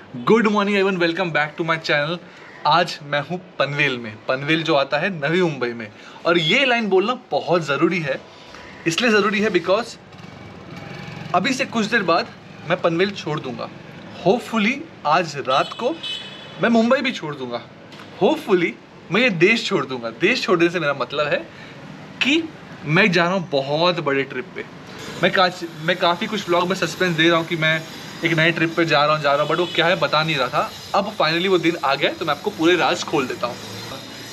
Good morning everyone, welcome back to my channel. आज मैं हूँ पनवेल में। पनवेल जो आता है नवी मुंबई में, और ये लाइन बोलना बहुत ज़रूरी है। इसलिए ज़रूरी है बिकॉज अभी से कुछ देर बाद मैं पनवेल छोड़ दूंगा। होपफुली आज रात को मैं मुंबई भी छोड़ दूंगा। होपफुली मैं ये देश छोड़ दूंगा। देश छोड़ने से मेरा मतलब है कि मैं जा रहा हूँ बहुत बड़े ट्रिप पे। मैं काफ़ी कुछ व्लॉग में सस्पेंस दे रहा हूँ कि मैं एक नए ट्रिप पे जा रहा हूँ, बट वो क्या है बता नहीं रहा था। अब फाइनली वो दिन आ गया, तो मैं आपको पूरे राज खोल देता हूँ।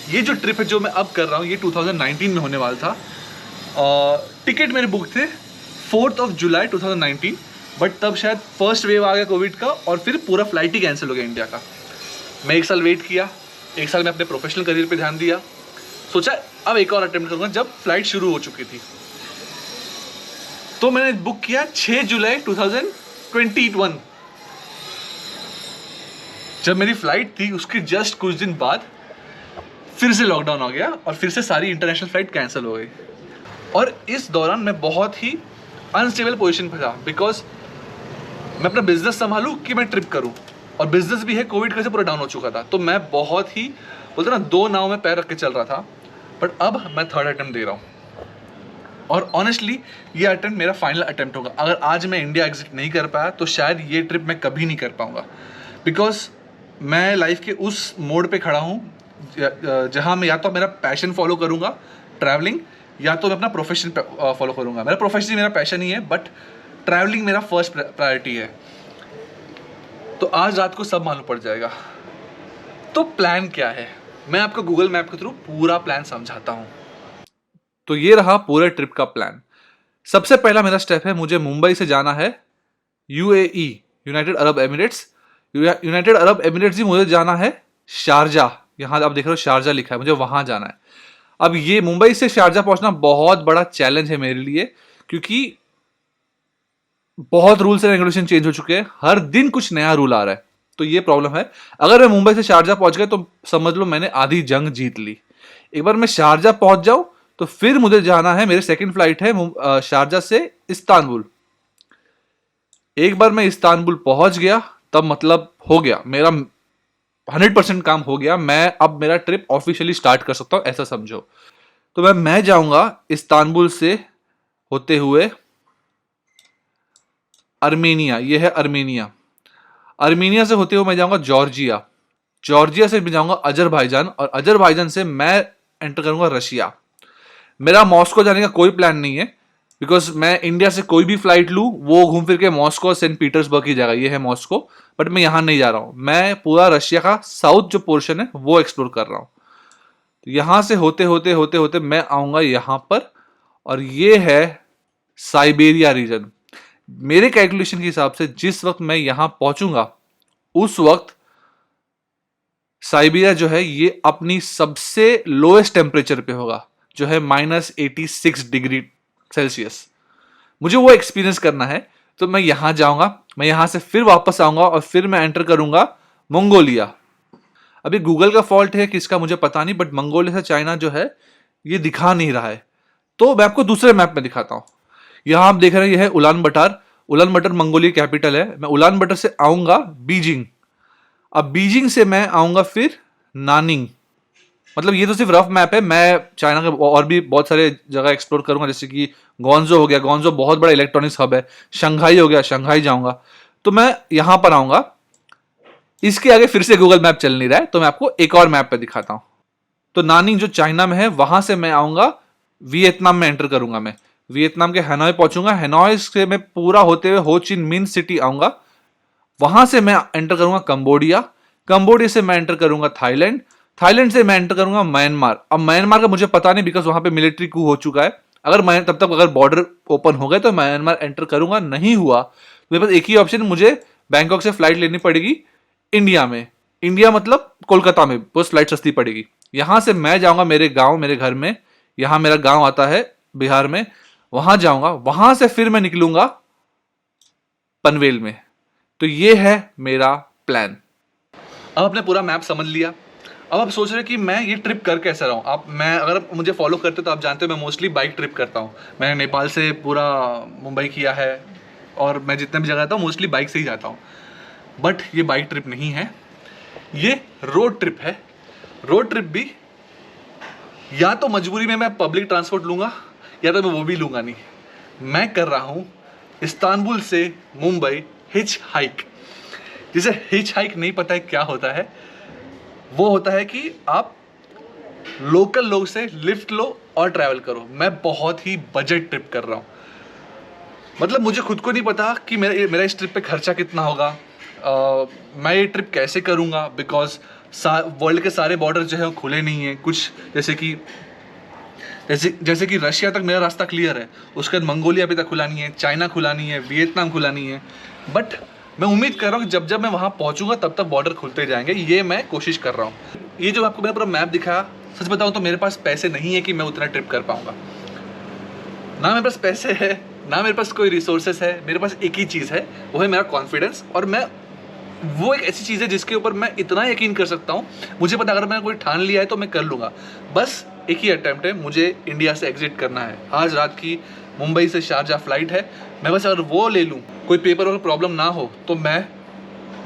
ये जो ट्रिप है जो मैं अब कर रहा हूँ, ये 2019 में होने वाला था। टिकट मेरे बुक थे 4 जुलाई 2019, बट तब शायद फर्स्ट वेव आ गया कोविड का, और फिर पूरा फ्लाइट ही कैंसिल हो गया इंडिया का। मैं 1 साल वेट किया। 1 साल में अपने प्रोफेशनल करियर पे ध्यान दिया। सोचा अब एक और अटेम्प्ट करूँगा जब फ्लाइट शुरू हो चुकी थी। तो मैंने बुक किया 6 जुलाई 2021। जब मेरी फ्लाइट थी उसके जस्ट कुछ दिन बाद फिर से लॉकडाउन हो गया और फिर से सारी इंटरनेशनल फ्लाइट कैंसिल हो गई। और इस दौरान मैं बहुत ही अनस्टेबल पोजीशन पर था, बिकॉज मैं अपना बिजनेस संभालूं कि मैं ट्रिप करूं, और बिजनेस भी है, कोविड की वजह से पूरा डाउन हो चुका था। तो मैं बहुत ही बोलते ना 2 नाव में पैर रख के चल रहा था। बट अब मैं 3rd अटेम्प्ट दे रहा हूँ, और ऑनेस्टली ये अटेम्प्ट मेरा फाइनल अटेम्प्ट होगा। अगर आज मैं इंडिया एग्जिट नहीं कर पाया तो शायद ये ट्रिप मैं कभी नहीं कर पाऊँगा, बिकॉज मैं लाइफ के उस मोड पे खड़ा हूँ जहाँ मैं या तो मेरा पैशन फॉलो करूँगा ट्रैवलिंग, या तो मैं अपना प्रोफेशन फॉलो करूँगा। मेरा प्रोफेशन मेरा पैशन ही है, बट ट्रैवलिंग मेरा फर्स्ट प्रायोरिटी है। तो आज रात को सब मालूम पड़ जाएगा। तो प्लान क्या है, मैं आपको गूगल मैप के थ्रू पूरा प्लान समझाता हूँ। तो ये रहा पूरे ट्रिप का प्लान। सबसे पहला मेरा स्टेप है, मुझे मुंबई से जाना है UAE, United Arab Emirates. United Arab Emirates ही मुझे जाना है शारजाह। यहाँ आप देख रहे हो शारजाह लिखा है, मुझे वहां जाना है। अब ये मुंबई से शारजाह पहुंचना बहुत बड़ा चैलेंज है मेरे लिए, क्योंकि बहुत रूल्स एंड रेगुलेशन चेंज हो चुके हैं। हर दिन कुछ नया रूल आ रहा है, तो ये प्रॉब्लम है। अगर मैं मुंबई से शारजाह पहुंच गया तो समझ लो मैंने आधी जंग जीत ली। एक बार मैं शारजाह पहुंच जाऊं तो फिर मुझे जाना है, मेरी सेकंड फ्लाइट है शारजाह से इस्तांबुल। एक बार मैं इस्तांबुल पहुंच गया तब मतलब हो गया मेरा 100% काम हो गया। मैं अब मेरा ट्रिप ऑफिशियली स्टार्ट कर सकता हूं, ऐसा समझो। तो मैं जाऊंगा इस्तांबुल से होते हुए अर्मेनिया। ये है अर्मेनिया। अर्मेनिया से होते हुए मैं जाऊंगा जॉर्जिया। जॉर्जिया से मैं जाऊंगा अजरबैजान, और अजरबैजान से मैं एंटर करूंगा रशिया। मेरा मॉस्को जाने का कोई प्लान नहीं है, बिकॉज मैं इंडिया से कोई भी फ्लाइट लूँ वो घूम फिर के मॉस्को सेंट पीटर्सबर्ग की जगह, ये है मॉस्को। बट मैं यहाँ नहीं जा रहा हूँ, मैं पूरा रशिया का साउथ जो पोर्शन है वो एक्सप्लोर कर रहा हूँ। तो यहाँ से होते होते होते होते मैं आऊँगा यहाँ पर, और ये है साइबेरिया रीजन। मेरे कैलकुलेशन के हिसाब से जिस वक्त मैं यहाँ पहुंचूंगा उस वक्त साइबेरिया जो है ये अपनी सबसे लोएस्ट टेम्परेचर पे होगा, जो है -86 डिग्री सेल्सियस। मुझे वो एक्सपीरियंस करना है। तो मैं यहां जाऊंगा, मैं यहां से फिर वापस आऊंगा, और फिर मैं एंटर करूंगा मंगोलिया। अभी गूगल का फॉल्ट है किसका मुझे पता नहीं, बट मंगोलिया से चाइना जो है ये दिखा नहीं रहा है। तो मैं आपको दूसरे मैप में दिखाता हूं। यहां आप देख रहे हैं ये है उलान बटार। उलान बटार मंगोलिया कैपिटल है। मैं उलान बटार से आऊंगा बीजिंग। अब बीजिंग से मैं आऊंगा फिर नानिंग। मतलब ये तो सिर्फ रफ मैप है, मैं चाइना के और भी बहुत सारे जगह एक्सप्लोर करूंगा, जैसे कि गोंजो हो गया, गोंजो बहुत बड़ा इलेक्ट्रॉनिक्स हब है। शंघाई हो गया, शंघाई जाऊंगा। तो मैं यहां पर आऊंगा। इसके आगे फिर से गूगल मैप चल नहीं रहा है, तो मैं आपको एक और मैप पे दिखाता हूं। तो नानिंग जो चाइना में है, वहां से मैं आऊंगा वियतनाम में एंटर करूंगा। मैं वियतनाम के हैनोई पहुंचूंगा। हैनोई से मैं पूरा होते हुए हो चिन मिन सिटी आऊंगा। वहां से मैं एंटर करूंगा कंबोडिया। कंबोडिया से मैं एंटर करूंगा थाईलैंड। थाईलैंड से मैं एंटर करूंगा म्यांमार। अब म्यांमार का मुझे पता नहीं, बिकॉज वहां पे मिलिट्री कू हो चुका है। अगर मैं तब तक अगर बॉर्डर ओपन हो गए तो म्यांमार एंटर करूंगा, नहीं हुआ तो मेरे पास एक ही ऑप्शन, मुझे बैंकॉक से फ्लाइट लेनी पड़ेगी इंडिया में। इंडिया मतलब कोलकाता में, वो फ्लाइट सस्ती पड़ेगी। यहां से मैं जाऊंगा मेरे गांव, मेरे घर में। यहां मेरा गांव आता है बिहार में, वहां जाऊंगा। वहां से फिर मैं निकलूंगा पनवेल में। तो ये है मेरा प्लान। अब आपने पूरा मैप समझ लिया। अब आप सोच रहे हैं कि मैं ये ट्रिप कर कैसे रहा हूँ। अगर आप मुझे फॉलो करते तो आप जानते हो मैं मोस्टली बाइक ट्रिप करता हूँ। मैंने नेपाल से पूरा मुंबई किया है, और मैं जितने भी जगह जाता हूँ मोस्टली बाइक से ही जाता हूँ। बट ये बाइक ट्रिप नहीं है, ये रोड ट्रिप है। रोड ट्रिप भी या तो मजबूरी में मैं पब्लिक ट्रांसपोर्ट लूँगा या तो मैं वो भी लूँगा नहीं। मैं कर रहा हूँ इस्तांबुल से मुंबई हिच हाइक। जिसे हिच हाइक नहीं पता है क्या होता है, वो होता है कि आप लोकल लोग से लिफ्ट लो और ट्रैवल करो। मैं बहुत ही बजट ट्रिप कर रहा हूँ, मतलब मुझे खुद को नहीं पता कि मेरा इस ट्रिप पे खर्चा कितना होगा, मैं ये ट्रिप कैसे करूँगा, बिकॉज वर्ल्ड के सारे बॉर्डर जो है वो खुले नहीं हैं। कुछ जैसे कि रशिया तक मेरा रास्ता क्लियर है, उसके बाद मंगोलिया अभी तक खुला नहीं है, चाइना खुला नहीं है, वियतनाम खुला नहीं है। बट मैं उम्मीद कर रहा हूँ कि जब मैं वहाँ पहुँचूंगा तब तक बॉर्डर खुलते जाएंगे, ये मैं कोशिश कर रहा हूँ। ये जो आपको मैंने पूरा मैप दिखाया, सच बताऊँ तो मेरे पास पैसे नहीं है कि मैं उतना ट्रिप कर पाऊँगा। ना मेरे पास पैसे है, ना मेरे पास कोई रिसोर्सेस है, मेरे पास एक ही चीज़ है, वो है मेरा कॉन्फिडेंस। और मैं वो एक ऐसी चीज़ है जिसके ऊपर मैं इतना यकीन कर सकता हूँ, मुझे पता अगर मैंने कोई ठान लिया है तो मैं कर लूँगा। बस एक ही अटैम्प्ट है, मुझे इंडिया से एग्जिट करना है। आज रात की मुंबई से शारजा फ्लाइट है, मैं बस अगर वो ले लूँ, कोई पेपर और प्रॉब्लम ना हो, तो मैं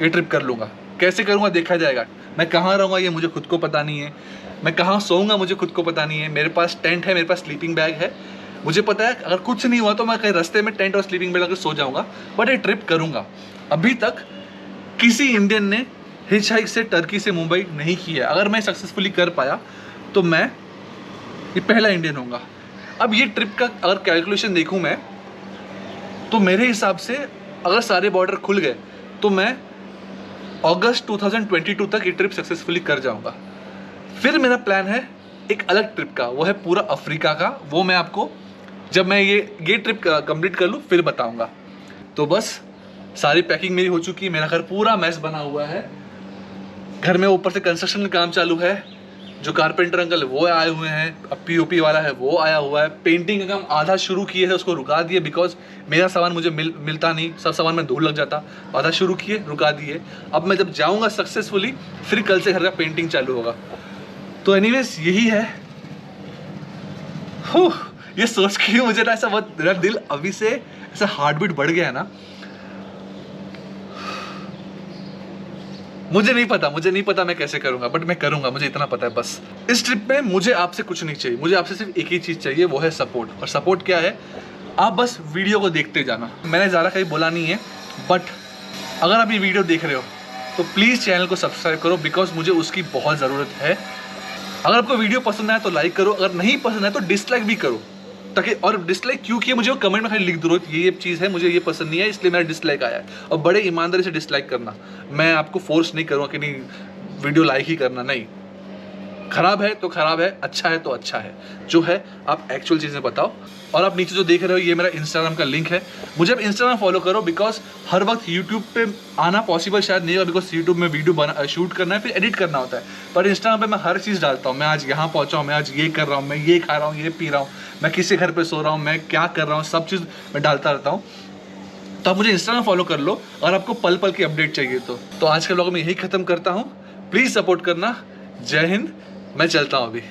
ये ट्रिप कर लूँगा। कैसे करूँगा देखा जाएगा। मैं कहाँ रहूँगा ये मुझे खुद को पता नहीं है, मैं कहाँ सोऊंगा मुझे खुद को पता नहीं है। मेरे पास टेंट है, मेरे पास स्लीपिंग बैग है, मुझे पता है अगर कुछ नहीं हुआ तो मैं कहीं रास्ते में टेंट और स्लीपिंग बैग लगा सो जाऊँगा, बट ये ट्रिप करूँगा। अभी तक किसी इंडियन ने हिच हाइक से टर्की से मुंबई नहीं किया। अगर मैं सक्सेसफुली कर पाया तो मैं ये पहला इंडियन होऊंगा। अब ये ट्रिप का अगर कैलकुलेशन देखूं मैं, तो मेरे हिसाब से अगर सारे बॉर्डर खुल गए तो मैं अगस्त 2022 तक ये ट्रिप सक्सेसफुली कर जाऊंगा। फिर मेरा प्लान है एक अलग ट्रिप का, वो है पूरा अफ्रीका का। वो मैं आपको जब मैं ये ट्रिप कंप्लीट कर लूँ फिर बताऊंगा। तो बस सारी पैकिंग मेरी हो चुकी है, मेरा घर पूरा मैस बना हुआ है। घर में ऊपर से कंस्ट्रक्शन का काम चालू है, जो कारपेंटर अंकल वो आए हुए हैं, अब पीओपी वाला है वो आया हुआ है। पेंटिंग का काम आधा शुरू किए है, उसको रुका दिए, बिकॉज मेरा सामान मुझे मिलता नहीं, सब सामान में धूल लग जाता। आधा शुरू किए, रुका दिए। अब मैं जब जाऊँगा सक्सेसफुली फिर कल से घर का पेंटिंग चालू होगा। तो एनीवेज यही है। ये सोच के मुझे ना ऐसा बहुत, मेरा दिल अभी से ऐसा हार्ट बीट बढ़ गया है ना। मुझे नहीं पता मैं कैसे करूंगा, बट मैं करूंगा, मुझे इतना पता है बस। इस ट्रिप में मुझे आपसे कुछ नहीं चाहिए, मुझे आपसे सिर्फ एक ही चीज़ चाहिए, वो है सपोर्ट। और सपोर्ट क्या है, आप बस वीडियो को देखते जाना। मैंने ज़्यादा कहीं बोला नहीं है, बट अगर आप ये वीडियो देख रहे हो तो प्लीज़ चैनल को सब्सक्राइब करो, बिकॉज मुझे उसकी बहुत ज़रूरत है। अगर आपको वीडियो पसंद आया तो लाइक करो, अगर नहीं पसंद आया तो डिसलाइक भी करो, ताकि, और डिसलाइक क्यों किया मुझे वो कमेंट में खाली लिख दो, ये चीज़ है मुझे ये पसंद नहीं है इसलिए मेरा डिसलाइक आया है। और बड़े ईमानदारी से डिसलाइक करना, मैं आपको फोर्स नहीं करूँगा कि नहीं वीडियो लाइक ही करना, नहीं। खराब है तो खराब है, अच्छा है तो अच्छा है, जो है आप एक्चुअल चीज़ें बताओ। और आप नीचे जो देख रहे हो ये मेरा इंस्टाग्राम का लिंक है, मुझे आप इंस्टाग्राम फॉलो करो, बिकॉज हर वक्त यूट्यूब पे आना पॉसिबल शायद नहीं होगा, बिकॉज यूट्यूब में वीडियो शूट करना है फिर एडिट करना होता है। पर इंस्टाग्राम पे मैं हर चीज़ डालता हूँ, मैं आज यहाँ पहुँचा हूँ, मैं आज ये कर रहा हूँ, मैं ये खा रहा हूँ, ये पी रहा हूँ, मैं किसी घर पर सो रहा हूँ, मैं क्या कर रहा हूँ, सब चीज़ मैं डालता रहता हूँ। तो आप मुझे इंस्टाग्राम फॉलो कर लो और आपको पल पल की अपडेट चाहिए तो आज के व्लॉग में यही ख़त्म करता हूँ। प्लीज़ सपोर्ट करना। जय हिंद, मैं चलता हूँ अभी।